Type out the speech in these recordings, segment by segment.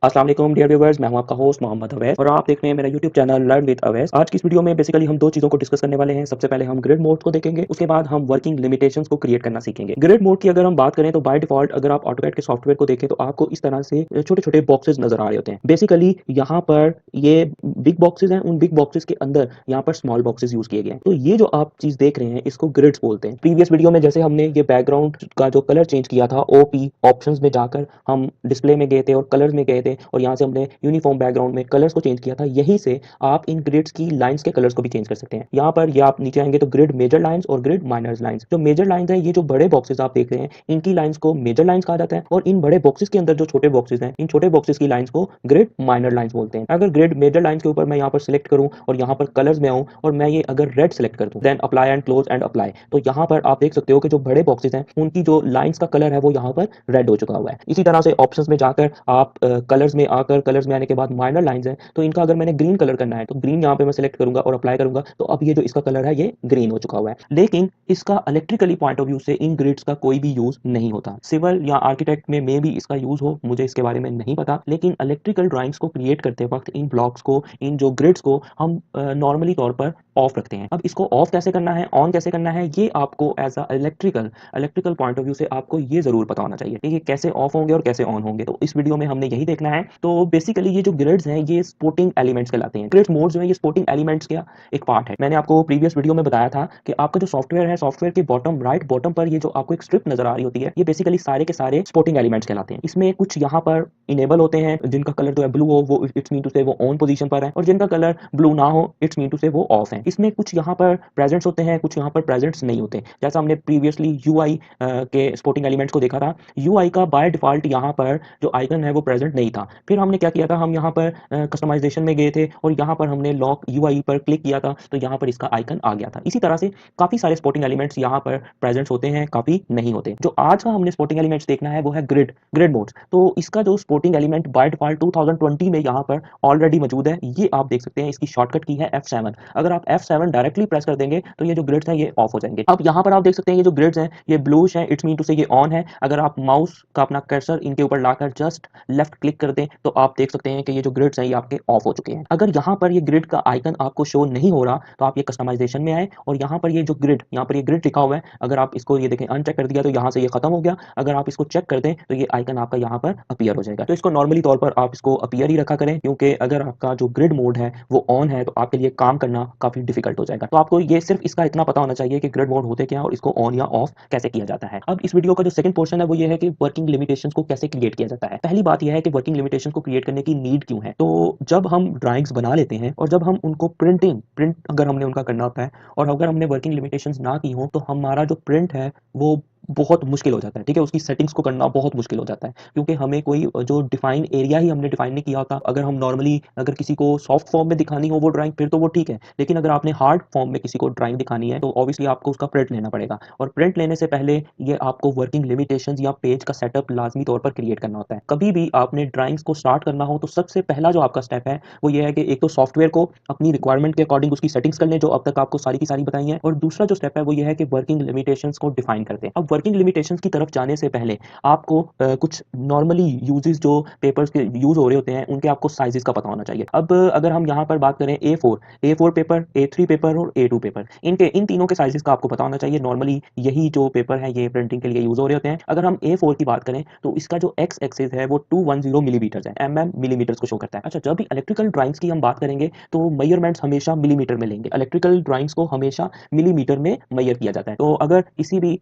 अस्सलाम वालेकुम dear viewers, मैं हूं आपका होस्ट मोहम्मद अवैस और आप देख रहे हैं मेरा YouTube channel learn with Awais. आज की इस वीडियो में बेसिकली हम दो चीज़ों को डिस्कस करने वाले हैं। सबसे पहले हम ग्रिड मोड को देखेंगे, उसके बाद हम वर्किंग लिमिटेशंस को क्रिएट करना सीखेंगे। ग्रिड मोड की अगर हम बात करें तो बाय डिफॉल्ट अगर आप ऑटोकैड के सॉफ्टवेयर को देखें तो आपको इस तरह से छोटे छोटे बॉक्सेस नजर आ रहे होते हैं। बेसिकली यहाँ पर ये बिग बॉक्सेस हैं, उन बिग बॉक्सेस के अंदर यहाँ पर स्मॉल बॉक्सेस यूज किए गए हैं। तो ये जो आप चीज देख रहे हैं इसको ग्रिड्स बोलते हैं। प्रीवियस वीडियो में जैसे हमने ये बैकग्राउंड का जो कलर चेंज किया था, ओपी ऑप्शंस में जाकर हम डिस्प्ले में गए थे और कलर्स में गए थे और यहाँ से हमने यूनिफॉर्म बैकग्राउंड में कलर्स को चेंज किया था। यहीं से आप इन ग्रिड्स की लाइंस के कलर्स को भी चेंज कर सकते हैं। यहाँ पर ये आप नीचे आएंगे तो ग्रिड मेजर लाइंस और ग्रिड माइनर लाइंस। जो मेजर लाइंस है, ये जो बड़े बॉक्सेस आप देख रहे हैं इनकी लाइंस को मेजर लाइंस कहा जाता है और इन बड़े बॉक्सेस के अंदर जो छोटे बॉक्सेस हैं इन छोटे बॉक्सेस की लाइंस को ग्रिड माइनर लाइंस बोलते हैं। अगर ग्रिड मेजर लाइंस के ऊपर मैं यहाँ पर सिलेक्ट करूँ और यहाँ पर कलर्स में आऊँ और मैं ये अगर रेड सेलेक्ट कर दूँ, then apply and close and apply, तो यहाँ पर आप देख सकते हो कि जो बड़े बॉक्सेस हैं उनकी जो लाइंस का कलर है वो यहाँ पर रेड हो चुका हुआ है। इसी तरह से ऑप्शंस में जाकर आप कलर्स में आकर कलर्स में आने के बाद माइनर लाइंस हैं, तो इनका अगर मैंने ग्रीन कलर करना है तो ग्रीन यहाँ पे मैं सिलेक्ट करूंगा और अप्लाई करूंगा, तो अब ये जो इसका कलर है ये ग्रीन हो चुका हुआ है। लेकिन इसका इलेक्ट्रिकली पॉइंट ऑफ व्यू से इन ग्रिड्स का कोई भी यूज नहीं होता। सिविल या आर्किटेक्ट में मे भी इसका यूज हो, मुझे इसके बारे में नहीं पता, लेकिन इलेक्ट्रिकल ड्राइंग्स को क्रिएट करते वक्त इन ब्लॉक्स को, इन जो ग्रिड्स को हम नॉर्मली तौर पर ऑफ रखते हैं। अब इसको ऑफ कैसे करना है, ऑन कैसे करना है, ये आपको as a electrical point of view से आपको ये जरूर पता होना चाहिए कि कैसे ऑफ होंगे और कैसे ऑन होंगे। तो इस वीडियो में हमने यही देखना है। तो बेसिकली ये जो ग्रिड्स हैं ये स्पोर्टिंग एलिमेंट्स कहलाते हैं। ग्रिड मोड जो है ये स्पोर्टिंग एलिमेंट्स का एक पार्ट है। मैंने आपको प्रीवियस वीडियो में बताया था कि आपका जो सॉफ्टवेयर है, सॉफ्टवेयर के बॉटम राइट बॉटम पर ये जो आपको एक स्ट्रिप नजर आ रही होती है, ये बेसिकली सारे के सारे स्पोर्टिंग एलिमेंट्स कहलाते हैं। इसमें कुछ यहाँ पर इनेबल होते हैं, जिनका कलर जो है ब्लू हो वो इट्स मीन टू से वो ऑन पोजीशन पर है, और जिनका कलर ब्लू ना हो इट्स मीन टू से वो ऑफ है। इसमें कुछ यहाँ पर प्रेजेंट्स होते हैं, कुछ यहाँ पर प्रेजेंट्स नहीं होते। जैसा हमने प्रीवियसली यूआई के स्पोर्टिंग एलिमेंट्स को देखा था, यूआई का बाय डिफॉल्ट यहाँ पर जो आइकन है वो प्रेजेंट नहीं था। फिर हमने क्या किया था, हम यहाँ पर कस्टमाइजेशन में गए थे और यहाँ पर हमने लॉक यूआई पर क्लिक किया था, तो यहाँ पर इसका आइकन आ गया था। इसी तरह से काफी सारे स्पोर्टिंग एलिमेंट्स यहाँ पर प्रेजेंट्स होते हैं, काफी नहीं होते। जो आज का हमने स्पोर्टिंग एलिमेंट्स देखना है वो है ग्रिड मोड्स। तो इसका जो स्पोर्टिंग एलिमेंट बाय डिफॉल्ट 2020 में यहाँ पर ऑलरेडी मौजूद है, ये आप देख सकते हैं। इसकी शॉर्टकट की है F7। अगर आप F7 डायरेक्टली प्रेस कर देंगे तो ये जो ग्रिड्स हैं ये ऑफ हो जाएंगे। अब यहाँ पर आप देख सकते हैं ये जो ग्रिड्स हैं ये ब्लूश हैं, इट्स मीन टू से ये ऑन है। अगर आप माउस का अपना कर्सर इनके ऊपर लाकर जस्ट लेफ्ट क्लिक कर दें तो आप देख सकते हैं कि ये जो ग्रिड्स हैं ये आपके ऑफ हो चुके हैं। अगर यहाँ पर ये ग्रिड का आइकन आपको शो नहीं हो रहा तो आप ये कस्टमाइजेशन में आए और यहाँ पर ये जो ग्रिड, यहाँ पर ये ग्रिड लिखा हुआ है, अगर आप इसको ये देखें अनचेक कर दिया तो यहाँ से ये खत्म हो गया। अगर आप इसको चेक कर दें तो ये आइकन आपका यहाँ पर अपीयर हो जाएगा। तो इसको नॉर्मली तौर पर आप इसको अपीयर ही रखा करें, क्योंकि अगर आपका जो ग्रिड मोड है वो ऑन है तो आपके लिए काम करना काफी डिफिकल्ट हो जाएगा। तो आपको ये सिर्फ इसका इतना पता होना चाहिए कि ग्रिड मोड होते क्या और इसको ऑन या ऑफ कैसे किया जाता है। अब इस वीडियो का जो सेकंड पोर्शन है वो ये है कि वर्किंग लिमिटेशंस को कैसे क्रिएट किया जाता है। पहली बात यह है कि वर्किंग लिमिटेशंस को क्रिएट करने की नीड क्यों है। तो जब हम ड्राइंग्स बना लेते हैं और जब हम उनको प्रिंट अगर हमने उनका करना होता है और अगर हमने वर्किंग लिमिटेशंस ना की हो तो हमारा जो प्रिंट है वो बहुत मुश्किल हो जाता है। ठीक है, उसकी सेटिंग्स को करना बहुत मुश्किल हो जाता है, क्योंकि हमें कोई जो डिफाइन एरिया ही हमने डिफाइन नहीं किया होता। अगर हम नॉर्मली अगर किसी को सॉफ्ट फॉर्म में दिखानी हो वो ड्राइंग फिर तो वो ठीक है, लेकिन अगर आपने हार्ड फॉर्म में किसी को ड्राइंग दिखानी है तो ऑब्वियसली आपको उसका प्रिंट लेना पड़ेगा। और प्रिंट लेने से पहले ये आपको वर्किंग लिमिटेशंस या पेज का सेटअप लाजमी तौर पर क्रिएट करना होता है। कभी भी आपने ड्राइंग्स को स्टार्ट करना हो तो सबसे पहला जो आपका स्टेप है वो ये है कि एक तो सॉफ्टवेयर को अपनी रिक्वायरमेंट के अकॉर्डिंग उसकी सेटिंग्स कर लें, जो अब तक आपको सारी की सारी बताई हैं। और दूसरा जो स्टेप है वो ये है कि वर्किंग लिमिटेशंस को डिफाइन करते हैं। अब वर्किंग लिमिटेशंस की तरफ जाने से पहले आपको कुछ नॉर्मली यूजेस जो पेपर्स के यूज हो रहे होते हैं उनके आपको साइजेस का पता होना चाहिए। अब अगर हम यहाँ पर बात करें A4 पेपर, A3 पेपर और A2 पेपर, इन तीनों के साइजेस का आपको पता होना चाहिए। नॉर्मली यही जो पेपर है ये प्रिंटिंग के लिए यूज हो रहे होते हैं। अगर हम A4 की बात करें तो इसका जो एक्स एक्सिस है वो 210 मिलीमीटर है, मिलीमीटर को शो करता है। अच्छा, जब भी इलेक्ट्रिकल ड्राइंग्स की हम बात करेंगे तो मेजरमेंट्स हमेशा मिलीमीटर में लेंगे। इलेक्ट्रिकल ड्राइंग्स को हमेशा मिलीमीटर में मेजर किया जाता है। तो अगर किसी भी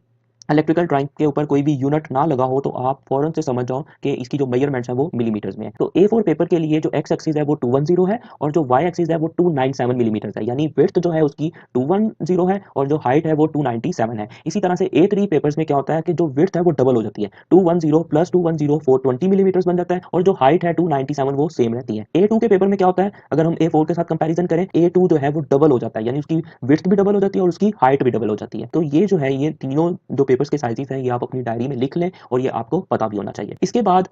इलेक्ट्रिकल ड्राइंग के ऊपर कोई भी यूनिट ना लगा हो तो आप फौरन से समझ जाओ कि इसकी जो मेजरमेंट्स है वो मिलीमीटर्स में है। तो A4 पेपर के लिए जो एक्स एक्सिस है वो 210 है और जो वाई एक्सिस है वो 297 मिलीमीटर है, यानी विड्थ जो है उसकी 210 है और जो हाइट है वो 297 है। इसी तरह से A3 पेपर्स में क्या होता है कि जो विड्थ है वो डबल हो जाती है, 210 प्लस 210 420 मिलीमीटर बन जाता है और जो हाइट है 297 वो सेम रहती है। A2 के पेपर में क्या होता है, अगर हम A4 के साथ कंपेरिजन करें, A2 जो है वो डबल हो जाता है, यानी उसकी विड्थ भी डबल हो जाती है और उसकी हाइट भी डबल हो जाती है। तो ये जो है ये तीनों जो पेपर्स के साइजेस हैं ये आप अपनी डायरी में लिख लें और ये आपको पता भी होना चाहिए। इसके बाद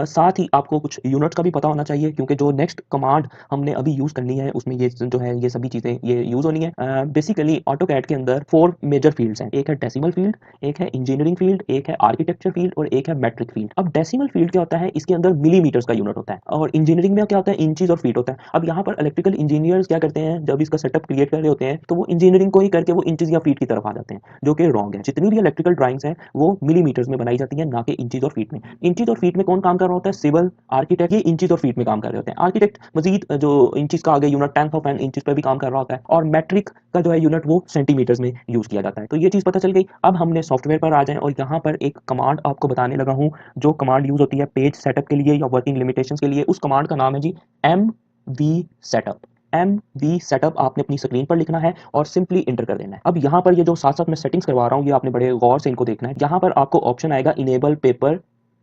साथ ही आपको कुछ यूनिट्स का भी पता होना चाहिए, क्योंकि जो नेक्स्ट कमांड हमने अभी यूज करनी है उसमें ये जो है ये सभी चीजें ये यूज होनी है। बेसिकली ऑटोकैड के अंदर 4 मेजर फील्ड्स हैं। एक है डेसिमल फील्ड, एक है इंजीनियरिंग फील्ड, एक है आर्किटेक्चर फील्ड और एक है मैट्रिक फील्ड। अब डेसिमल फील्ड क्या होता है, इसके अंदर मिलीमीटर्स का यूनिट होता है, और इंजीनियरिंग में क्या होता है, इंचीज और फीट होता है। अब यहाँ पर इलेक्ट्रिकल इंजीनियर्स क्या करते हैं, जब इसका सेटअप क्रिएट कर रहे होते हैं तो वो इंजीनियरिंग को ही करके वो इंचेस या फीट की तरफ आ जाते हैं, जो कि रॉन्ग है। जितनी भी इलेक्ट्रिकल ड्राइंग्स हैं वो मिलीमीटर्स में बनाई जाती है, ना कि इंचीज और फीट में। इंचीज और फीट में कौन काम कर रहा होता है, सिविल आर्किटेक्ट, ये इंचीज और फीट में काम कर रहे होते हैं। आर्किटेक्ट मजीद जो इंचीज का आगे unit 10th of N inches पर भी काम कर रहा होता है, और मैट्रिक का जो है यूनिट वो सेंटीमीटर्स में यूज किया जाता है। तो ये चीज पता चल गई। अब हमने सॉफ्टवेयर पर आ जाए और यहाँ पर एक कमांड आपको बताने लगा हूँ जो कमांड यूज होती है पेज सेटअप के लिए या वर्किंग लिमिटेशंस के लिए। उस कमांड का नाम है जी MV सेटअप। MV सेटअप आपने अपनी स्क्रीन पर लिखना है और सिंपली इंटर कर देना है। अब यहाँ पर ये जो साथ साथ मैं सेटिंग्स करवा रहा हूँ ये आपने बड़े गौर से इनको देखना है। यहाँ पर आपको ऑप्शन आएगा इनेबल पेपर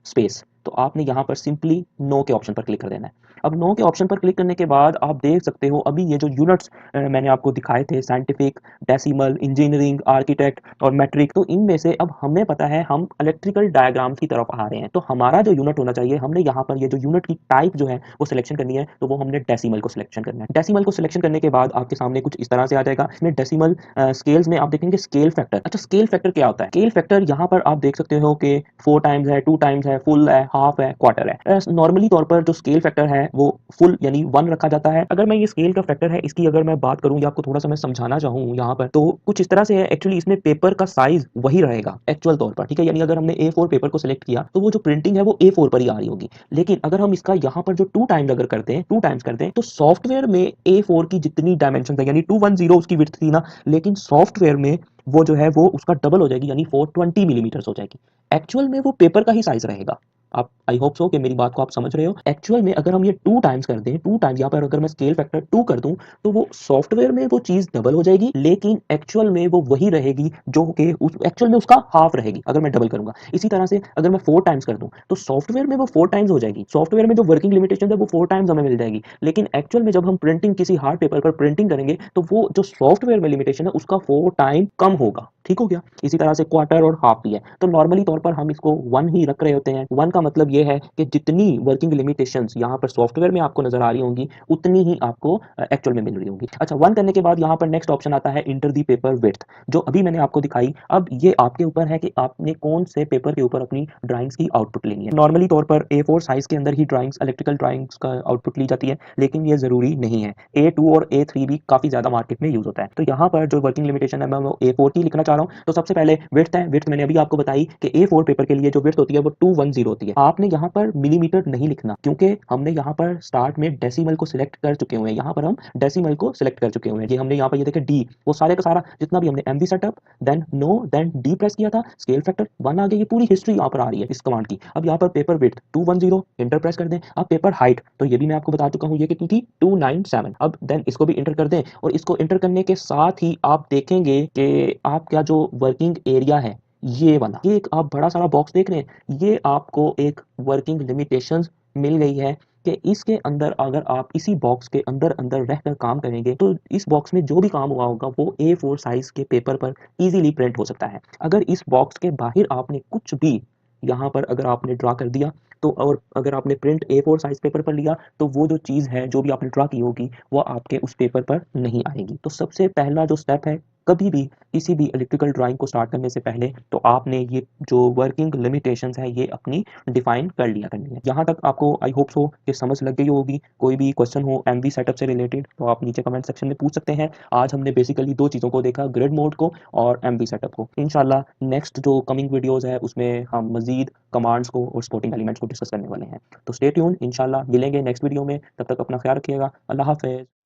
स्पेस, तो आपने यहाँ पर सिंपली नो के ऑप्शन पर क्लिक कर देना है। अब नो के ऑप्शन पर क्लिक करने के बाद आप देख सकते हो अभी ये जो यूनिट्स मैंने आपको दिखाए थे, साइंटिफिक, डेसिमल, इंजीनियरिंग, आर्किटेक्ट और मैट्रिक, तो इनमें से अब हमें पता है हम इलेक्ट्रिकल डायग्राम्स की तरफ आ रहे हैं। तो हमारा जो यूनिट होना चाहिए, हमने यहाँ पर ये जो यूनिट की टाइप जो है वो सिलेक्शन करनी है, तो वो हमने डेसिमल को सिलेक्शन करना है। डेसिमल को सिलेक्शन करने के बाद आपके सामने कुछ इस तरह से आ जाएगा। इसमें डेसिमल स्केल्स में आप देखेंगे स्केल फैक्टर। अच्छा, स्केल फैक्टर क्या होता है? स्केल फैक्टर यहाँ पर आप देख सकते हो कि 4 टाइम्स है, 2 टाइम्स है, फुल है, हाफ है, क्वार्टर है। नॉर्मली तौर पर जो स्केल फैक्टर है वो फुल यानी 1 रखा जाता है। अगर मैं ये स्केल का फैक्टर है इसकी अगर मैं बात करूं या आपको थोड़ा सा मैं समझाना चाहूँ यहाँ पर, तो कुछ इस तरह से है। एक्चुअली इसमें पेपर का साइज वही रहेगा एक्चुअल तौर पर, ठीक है। यानी अगर हमने A4 पेपर को सिलेक्ट किया तो वो जो प्रिंटिंग है वो A4 पर ही आ रही होगी। लेकिन अगर हम इसका यहाँ पर जो 2 टाइम्स अगर करते हैं, 2 टाइम्स करते हैं, तो सॉफ्टवेयर में A4 की जितनी डायमेंशन है यानी 210 उसकी विड्थ थी ना, लेकिन सॉफ्टवेयर में वो जो है वो उसका डबल हो जाएगी, यानी 420 मिलीमीटर्स हो जाएगी। एक्चुअल में वो पेपर का ही साइज रहेगा। आप आई होप सो कि मेरी बात को आप समझ रहे हो। एक्चुअल में अगर हम ये 2 टाइम्स कर दें, 2 टाइम्स यहाँ पर अगर मैं स्केल फैक्टर 2 कर दूं, तो वो सॉफ्टवेयर में वो चीज डबल हो जाएगी, लेकिन एक्चुअल में वो वही रहेगी जो कि उस एक्चुअल में उसका हाफ रहेगी अगर मैं डबल करूंगा। इसी तरह से अगर मैं 4 टाइम्स कर दूं तो सॉफ्टवेयर में वो 4 टाइम्स हो जाएगी। सॉफ्टवेयर में जो वर्किंग लिमिटेशन है वो 4 टाइम्स हमें मिल जाएगी, लेकिन एक्चुअल में जब हम प्रिंटिंग किसी हार्ड पेपर पर प्रिंटिंग करेंगे तो वो जो सॉफ्टवेयर में लिमिटेशन है उसका 4 टाइम कम होगा। ठीक हो गया। इसी तरह से क्वार्टर और हाफ भी है। तो नॉर्मली तौर पर हम इसको 1 ही रख रहे होते हैं। 1 का मतलब ये है कि जितनी वर्किंग लिमिटेशंस यहाँ पर सॉफ्टवेयर में आपको नजर आ रही होंगी उतनी ही आपको एक्चुअल में मिल रही होंगी। अच्छा, 1 करने के बाद यहाँ पर नेक्स्ट ऑप्शन आता है इंटर दी पेपर विड्थ, जो अभी मैंने आपको दिखाई। अब ये आपके ऊपर है कि आपने कौन से पेपर के ऊपर अपनी ड्राइंग्स की आउटपुट लेनी है। नॉर्मली तौर पर A4 साइज के अंदर ही ड्राइंग्स, इलेक्ट्रिकल ड्राइंग्स का आउटपुट ली जाती है, लेकिन ये जरूरी नहीं है। A2 और A3 भी काफी ज्यादा मार्केट में यूज होता है। तो यहाँ पर जो वर्किंग लिमिटेशन है मैं वो A4 की लिखना चाह रहा हूँ। तो सबसे पहले विड्थ है। विड्थ मैंने अभी आपको बताई कि A4 पेपर के लिए जो विड्थ होती है वो 210 होती है। आपने यहाँ पर मिलीमीटर नहीं लिखना, क्योंकि हमने यहाँ पर स्टार्ट में डेसिमल को सिलेक्ट कर चुके हुए हैं। यहाँ पर हम डेसिमल को सिलेक्ट कर चुके हुए हैं। ये हमने यहाँ पर ये देखे D, वो सारे का सारा जितना भी हमने MV setup, then no, then D press किया था, स्केल फैक्टर 1 आ गया। ये पूरी हिस्ट्री यहाँ पर आ रही है इस कमांड की। अब यहाँ पर पेपर विड्थ 210 इंटर प्रेस कर दें। अब पेपर हाइट तो ये भी मैं आपको बता चुका हूँ, ये कितनी थी 297। अब देन इसको भी इंटर कर दें, और इसको इंटर करने के साथ ही आप देखेंगे कि आपका जो वर्किंग एरिया है ये वाला, ये एक आप बड़ा सारा बॉक्स देख रहे हैं, ये आपको एक वर्किंग लिमिटेशंस मिल गई है कि इसके अंदर अगर आप इसी बॉक्स के अंदर अंदर रहकर काम करेंगे तो इस बॉक्स में जो भी काम हुआ होगा वो A4 साइज के पेपर पर इजीली प्रिंट हो सकता है। अगर इस बॉक्स के बाहर आपने कुछ भी यहाँ पर अगर आपने ड्रा कर दिया तो, और अगर आपने प्रिंट A4 साइज पेपर पर लिया तो वो जो चीज़ है जो भी आपने ड्रा की होगी वो आपके उस पेपर पर नहीं आएगी। तो सबसे पहला जो स्टेप है, कभी भी किसी भी इलेक्ट्रिकल ड्राइंग को स्टार्ट करने से पहले तो आपने ये जो वर्किंग लिमिटेशंस है ये अपनी डिफाइन कर लिया करनी है। यहाँ तक आपको आई होप सो कि समझ लग गई होगी। कोई भी क्वेश्चन हो MV सेटअप से रिलेटेड तो आप नीचे कमेंट सेक्शन में पूछ सकते हैं। आज हमने बेसिकली 2 चीज़ों को देखा, ग्रिड मोड को और MV सेटअप को। इंशाल्लाह नेक्स्ट जो कमिंग वीडियोस है उसमें हम मजीद कमांड्स को और सपोर्टिंग एलिमेंट्स को डिस्कस करने वाले हैं। तो स्टे ट्यून, इंशाल्लाह मिलेंगे नेक्स्ट वीडियो में। तब तक अपना ख्याल रखिएगा। अल्लाह हाफिज़।